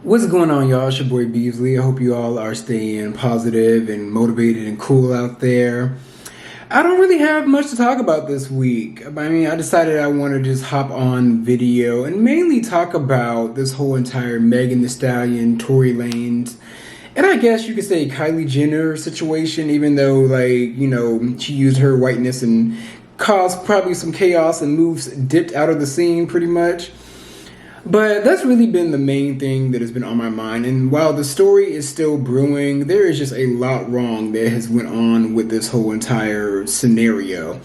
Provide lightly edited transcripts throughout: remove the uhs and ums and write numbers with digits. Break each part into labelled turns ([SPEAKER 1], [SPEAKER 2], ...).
[SPEAKER 1] What's going on, y'all? It's your boy Beasley. I hope you all are staying positive and motivated and cool out there. I don't really have much to talk about this week. I decided I want to just hop on video and mainly talk about this whole entire Megan Thee Stallion, Tory Lanez, and I guess you could say Kylie Jenner situation, even though, she used her whiteness and caused probably some chaos and moves dipped out of the scene pretty much. But that's really been the main thing that has been on my mind. And while the story is still brewing, there is just a lot wrong that has went on with this whole entire scenario.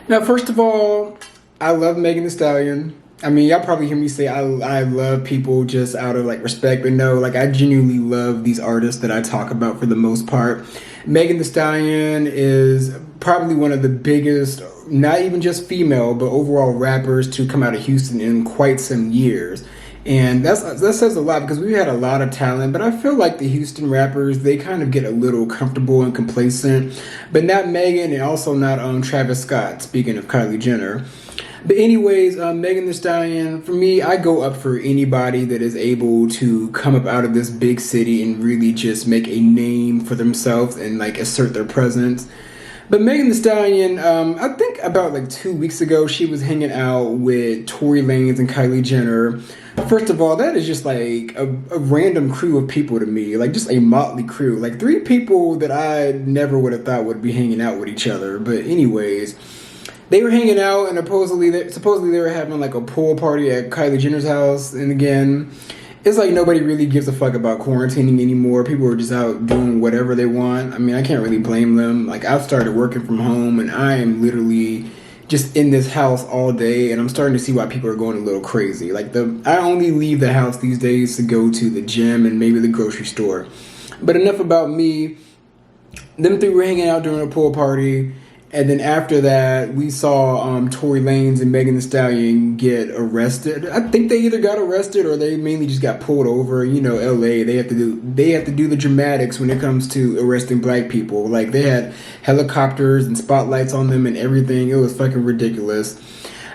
[SPEAKER 1] Now, first of all, I love Megan Thee Stallion. Y'all probably hear me say I love people just out of like respect, but no, like I genuinely love these artists that I talk about for the most part. Megan Thee Stallion is probably one of the biggest, not even just female, but overall rappers to come out of Houston in quite some years. And that says a lot because we've had a lot of talent, but I feel like the Houston rappers, they kind of get a little comfortable and complacent. But not Megan and also not Travis Scott, speaking of Kylie Jenner. But anyways, Megan Thee Stallion, for me, I go up for anybody that is able to come up out of this big city and really just make a name for themselves and like assert their presence. But Megan Thee Stallion, I think about like 2 weeks ago, she was hanging out with Tory Lanez and Kylie Jenner. First of all, that is just like a random crew of people to me, like just a motley crew. Like three people that I never would have thought would be hanging out with each other. But anyways, they were hanging out and supposedly they were having like a pool party at Kylie Jenner's house. And again, it's like nobody really gives a fuck about quarantining anymore. People are just out doing whatever they want. I can't really blame them. Like I've started working from home and I am literally just in this house all day and I'm starting to see why people are going a little crazy. I only leave the house these days to go to the gym and maybe the grocery store. But enough about me. Them three were hanging out during a pool party. And then after that, we saw Tory Lanez and Megan Thee Stallion get arrested. I think they either got arrested or they mainly just got pulled over. You know, LA, they have to do the dramatics when it comes to arresting black people. Like they had helicopters and spotlights on them and everything. It was fucking ridiculous.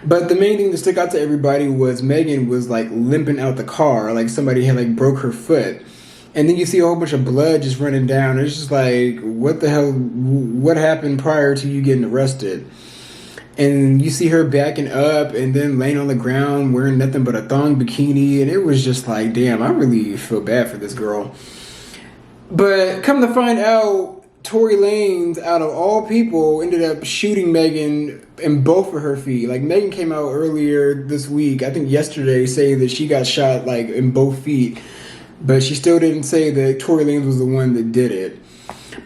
[SPEAKER 1] But the main thing that stuck out to everybody was Megan was like limping out the car, like somebody had like broke her foot. And then you see a whole bunch of blood just running down. It's just like, what the hell? What happened prior to you getting arrested? And you see her backing up and then laying on the ground wearing nothing but a thong bikini. And it was just like, damn, I really feel bad for this girl. But come to find out, Tory Lanez, out of all people, ended up shooting Megan in both of her feet. Like Megan came out earlier this week, I think yesterday, saying that she got shot like in both feet. But she still didn't say that Tory Lanez was the one that did it.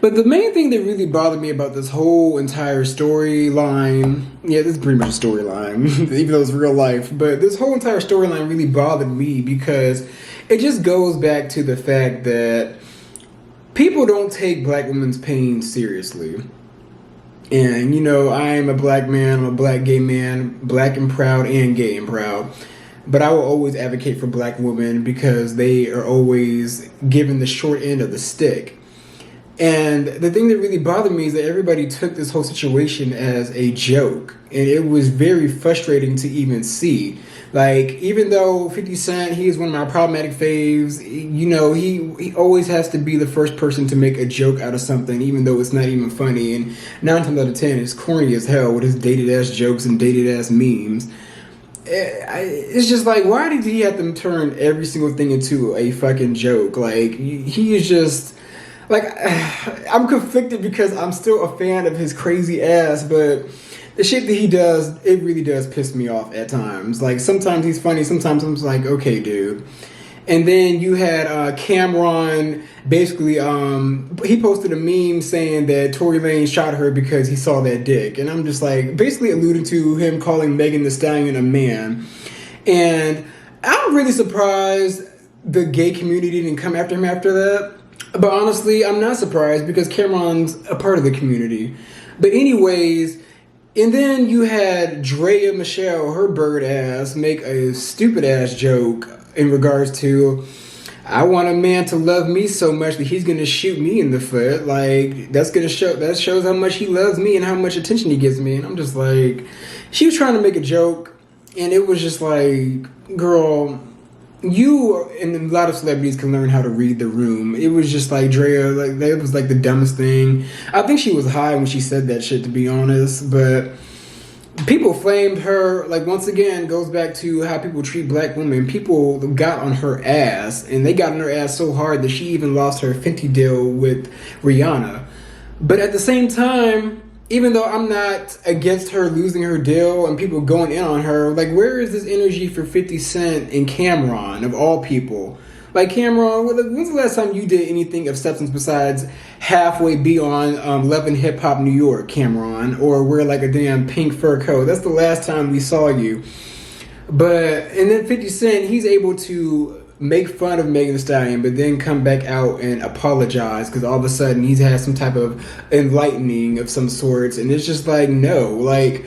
[SPEAKER 1] But the main thing that really bothered me about this whole entire storyline, yeah, this is pretty much a storyline, even though it's real life, but this whole entire storyline really bothered me because it just goes back to the fact that people don't take black women's pain seriously. And, you know, I am a black man, I'm a black gay man, black and proud and gay and proud. But I will always advocate for black women because they are always given the short end of the stick. And the thing that really bothered me is that everybody took this whole situation as a joke. And it was very frustrating to even see. Like, even though 50 Cent, he is one of my problematic faves, you know, he always has to be the first person to make a joke out of something, even though it's not even funny. And 9 times out of 10, it's corny as hell with his dated-ass jokes and dated-ass memes. It's just like, why did he have to turn every single thing into a fucking joke? Like, he is just, like, I'm conflicted because I'm still a fan of his crazy ass, but the shit that he does, it really does piss me off at times. Like, sometimes he's funny, sometimes I'm just like, okay, dude. And then you had Cameron, basically, he posted a meme saying that Tory Lanez shot her because he saw that dick. And I'm just like, basically alluding to him calling Megan Thee Stallion a man. And I'm really surprised the gay community didn't come after him after that. But honestly, I'm not surprised because Cameron's a part of the community. But anyways, and then you had Drea Michelle, her bird ass, make a stupid ass joke in regards to, I want a man to love me so much that he's gonna shoot me in the foot. Like, that shows how much he loves me and how much attention he gives me. And I'm just like, she was trying to make a joke and it was just like, girl, you and a lot of celebrities can learn how to read the room. It was just like Drea, like that was like the dumbest thing. I think she was high when she said that shit, to be honest, but people flamed her. Like, once again, goes back to how people treat black women. People got on her ass, and they got on her ass so hard that she even lost her Fenty deal with Rihanna. But at the same time, even though I'm not against her losing her deal and people going in on her, like, where is this energy for 50 Cent and Cameron, of all people? Like, Cameron, when's the last time you did anything of substance besides halfway be on Love and Hip Hop New York, Cameron, or wear like a damn pink fur coat? That's the last time we saw you. And then 50 Cent, he's able to make fun of Megan Thee Stallion, but then come back out and apologize because all of a sudden he's had some type of enlightening of some sorts, and it's just like, no, like,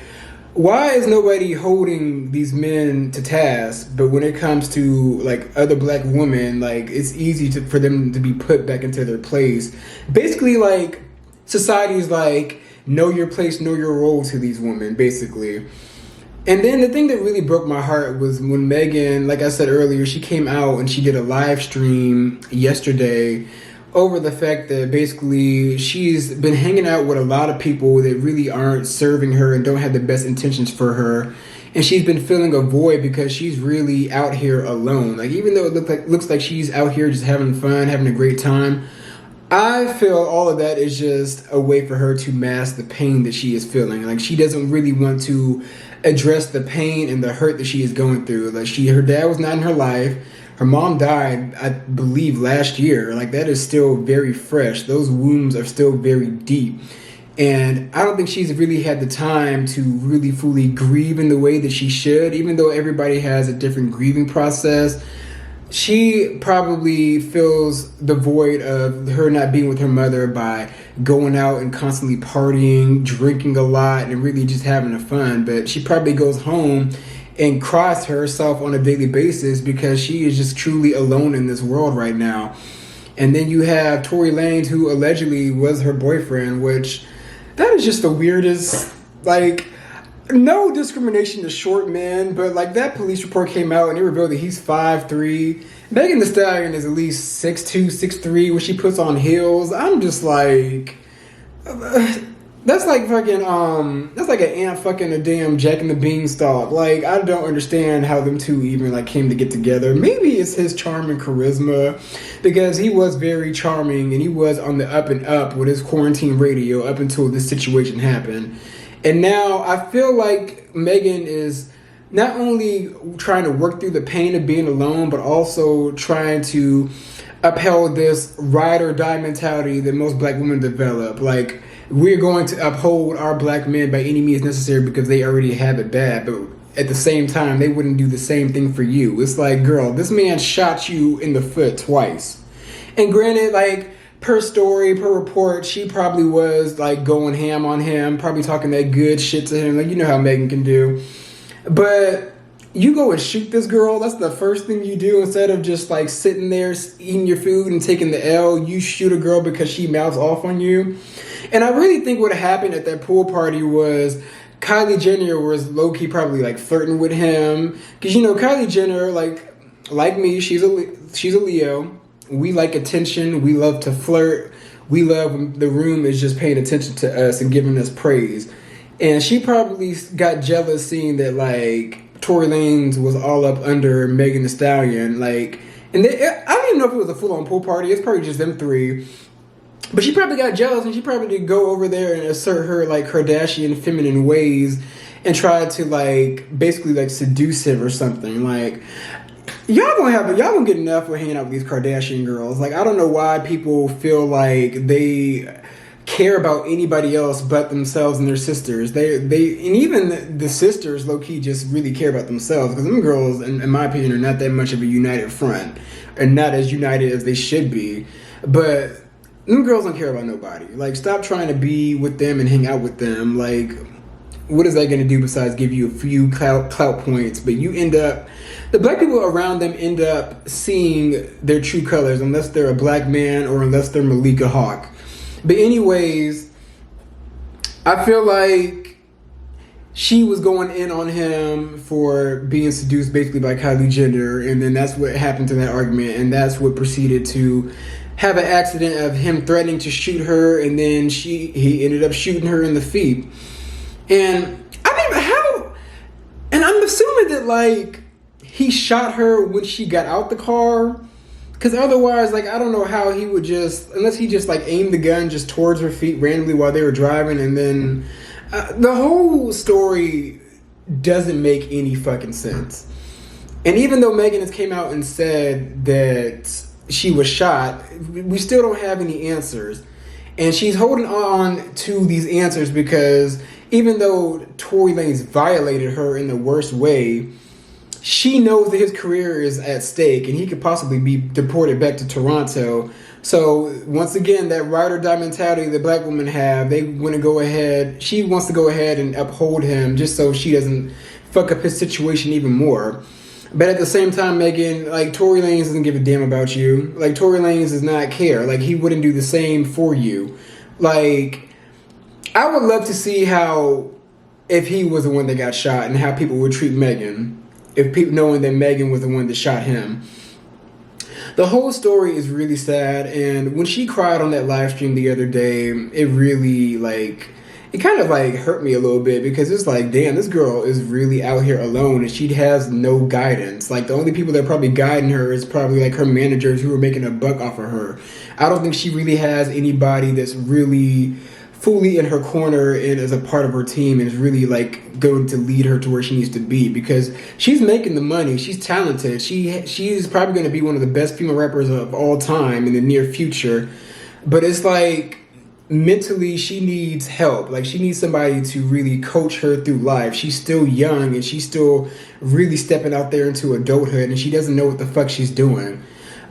[SPEAKER 1] why is nobody holding these men to task? But when it comes to like other black women, like, it's easy for them to be put back into their place. Basically, like, society's like, know your place, know your role to these women, basically. And then the thing that really broke my heart was when Meghan, like I said earlier, she came out and she did a live stream yesterday over the fact that basically she's been hanging out with a lot of people that really aren't serving her and don't have the best intentions for her. And she's been feeling a void because she's really out here alone. Like, even though it looks like she's out here just having fun, having a great time, I feel all of that is just a way for her to mask the pain that she is feeling. Like, she doesn't really want to address the pain and the hurt that she is going through. Like, her dad was not in her life. Her mom died, I believe, last year. Like, that is still very fresh. Those wounds are still very deep. And I don't think she's really had the time to really fully grieve in the way that she should, even though everybody has a different grieving process. She probably feels the void of her not being with her mother by going out and constantly partying, drinking a lot, and really just having fun. But she probably goes home and cries to herself on a daily basis because she is just truly alone in this world right now. And then you have Tory Lanez, who allegedly was her boyfriend, which, that is just the weirdest, like, no discrimination to short men, but like, that police report came out and it revealed that he's 5'3". Megan Thee Stallion is at least 6'2", 6'3", when she puts on heels. I'm just like, that's like fucking that's like an ant fucking a damn Jack and the Beanstalk. Like, I don't understand how them two even like came to get together. Maybe it's his charm and charisma, because he was very charming and he was on the up and up with his quarantine radio up until this situation happened. And now I feel like Meghan is not only trying to work through the pain of being alone, but also trying to upheld this ride or die mentality that most black women develop. Like, we're going to uphold our black men by any means necessary because they already have it bad, but at the same time, they wouldn't do the same thing for you. It's like, girl, this man shot you in the foot twice. And granted, like, per story, per report, she probably was like going ham on him, probably talking that good shit to him. Like, you know how Meghan can do. But you go and shoot this girl, that's the first thing you do. Instead of just like sitting there eating your food and taking the L, you shoot a girl because she mouths off on you. And I really think what happened at that pool party was Kylie Jenner was low-key probably like flirting with him. Because, you know, Kylie Jenner, like me, she's a Leo. We like attention. We love to flirt. We love when the room is just paying attention to us and giving us praise. And she probably got jealous seeing that, like, Tory Lanez was all up under Megan Thee Stallion. Like, and I don't even know if it was a full-on pool party. It's probably just them three. But she probably got jealous, and she probably did go over there and assert her, like, Kardashian feminine ways and try to, like, basically, like, seduce him or something. Like, y'all gonna get enough with hanging out with these Kardashian girls. Like, I don't know why people feel like they care about anybody else but themselves and their sisters. They and even the sisters low-key just really care about themselves, because them girls, in my opinion, are not that much of a united front, and not as united as they should be. But them girls don't care about nobody. Like, stop trying to be with them and hang out with them. Like, what is that going to do besides give you a few clout points? But the black people around them end up seeing their true colors, unless they're a black man or unless they're Malika Hawk. But anyways, I feel like she was going in on him for being seduced basically by Kylie Jenner, and then that's what happened to that argument, and that's what proceeded to have an accident of him threatening to shoot her, and then he ended up shooting her in the feet. And I mean, how? And I'm assuming that like he shot her when she got out the car, because otherwise, like, I don't know how he would just, unless he just like aimed the gun just towards her feet randomly while they were driving, and then. The whole story doesn't make any fucking sense. And even though Meghan has came out and said that she was shot, we still don't have any answers. And she's holding on to these answers because even though Tory Lanez violated her in the worst way, she knows that his career is at stake and he could possibly be deported back to Toronto. So once again, that ride or die mentality that black women have, she wants to go ahead and uphold him just so she doesn't fuck up his situation even more. But at the same time, Meghan, like, Tory Lanez doesn't give a damn about you. Like, Tory Lanez does not care. Like, he wouldn't do the same for you. Like, I would love to see if he was the one that got shot and how people would treat Meghan. If people knowing that Meghan was the one that shot him. The whole story is really sad, and when she cried on that live stream the other day, it really, like, it kind of, like, hurt me a little bit, because it's like, damn, this girl is really out here alone, and she has no guidance. Like, the only people that are probably guiding her is probably, like, her managers who are making a buck off of her. I don't think she really has anybody that's really fully in her corner and as a part of her team and is really like going to lead her to where she needs to be, because she's making the money, she's talented, she's probably going to be one of the best female rappers of all time in the near future, but it's like mentally she needs help. Like, she needs somebody to really coach her through life. She's still young and she's still really stepping out there into adulthood, and she doesn't know what the fuck she's doing.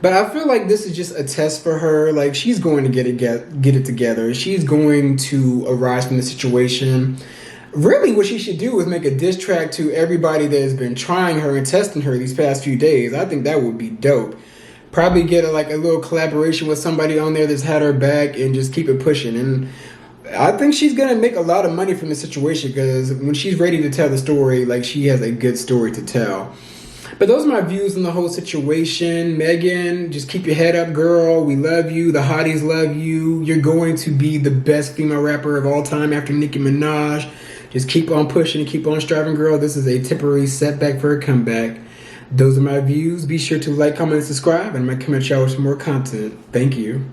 [SPEAKER 1] But I feel like this is just a test for her. Like, she's going to get it together. She's going to arise from the situation. Really, what she should do is make a diss track to everybody that has been trying her and testing her these past few days. I think that would be dope. Probably get a little collaboration with somebody on there that's had her back and just keep it pushing. And I think she's going to make a lot of money from the situation, because when she's ready to tell the story, like, she has a good story to tell. But those are my views on the whole situation. Meghan, just keep your head up, girl. We love you. The hotties love you. You're going to be the best female rapper of all time after Nicki Minaj. Just keep on pushing and keep on striving, girl. This is a temporary setback for a comeback. Those are my views. Be sure to like, comment, and subscribe, and I'm going to come at y'all with some more content. Thank you.